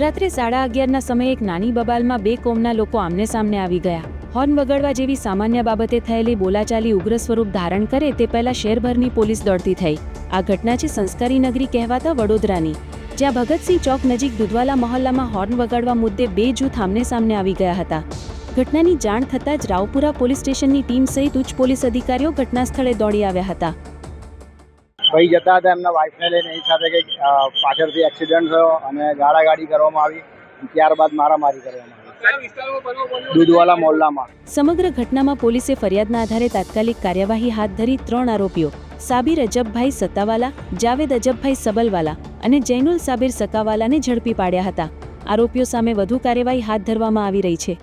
રાત્રે 11:30ના સમયે એક નાની બબાલમાં બે કોમના લોકો આમને સામને આવી ગયા. હોર્ન વગાડવા જેવી સામાન્ય બાબતે થયેલી બોલાચાલી ઉગ્ર સ્વરૂપ ધારણ કરે તે પહેલા શહેરભરની પોલીસ દોડતી થઈ. આ ઘટના છે સંસ્કારી નગરી કહેવાતા વડોદરાની, જ્યાં ભગતસિંહ ચોક નજીક દુધવાલા મહોલ્લામાં હોર્ન વગાડવા મુદ્દે બે જૂથ આમને સામને આવી ગયા હતા. ઘટનાની જાણ થતાં જ રાવપુરા પોલીસ સ્ટેશનની ટીમ સહિત ઉચ્ચ પોલીસ અધિકારીઓ ઘટના સ્થળે દોડી આવ્યા હતા. ભાઈ જતા હતા, એમના વાઇફને લઈને એની સાથે કંઈક પાછળથી એક્સિડન્ટ થયો અને ગાળાગાડી કરવામાં આવી. ત્યારબાદ મારામારી કરવામાં આવી દૂધવાલા મોહલ્લામાં. સમગ્ર ઘટનામાં પોલીસે ફરિયાદના આધારે તાત્કાલિક કાર્યવાહી હાથ ધરી 3 આરોપીઓ સાબિર અજબભાઈ સત્તાવાલા, જાવેદ અજબભાઈ સબલવાલા અને જૈનુલ સાબિર સકાવાલાને ઝડપી પાડ્યા હતા. આરોપીઓ સામે વધુ કાર્યવાહી હાથ ધરવામાં આવી રહી છે.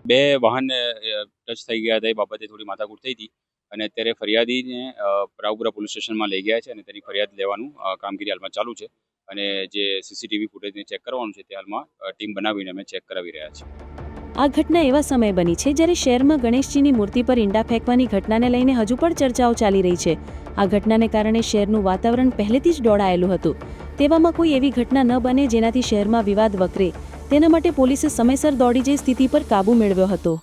બે વાહન ટચ થઈ ગયા હતા, એ બાબતે થોડી માથાકૂટ થઈ હતી અને અત્યારે ફરિયાદીને રાવપુરા પોલીસ સ્ટેશનમાં લઈ ગયા છે અને તેની ફરિયાદ લેવાનું કામગીરી હાલમાં ચાલુ છે અને જે સીસીટીવી ફૂટેજને ચેક કરવાનું છે તે હાલમાં ટીમ બનાવીને અમે ચેક કરાવી રહ્યા છીએ. આ ઘટના એવા સમયે બની છે જ્યારે શહેરમાં ગણેશજીની મૂર્તિ પર ઈંડા ફેંકવાની ઘટનાને લઈને હજુ પણ ચર્ચાઓ ચાલી રહી છે. આ ઘટનાને કારણે શહેરનું વાતાવરણ પહેલેથી જ દોડાયેલું હતું. તેવામાં કોઈ એવી ઘટના ન બને જેનાથી શહેરમાં વિવાદ વકરે, તેના માટે પોલીસે સમયસર દોડી જઈ સ્થિતિ પર કાબૂ મેળવ્યો હતો.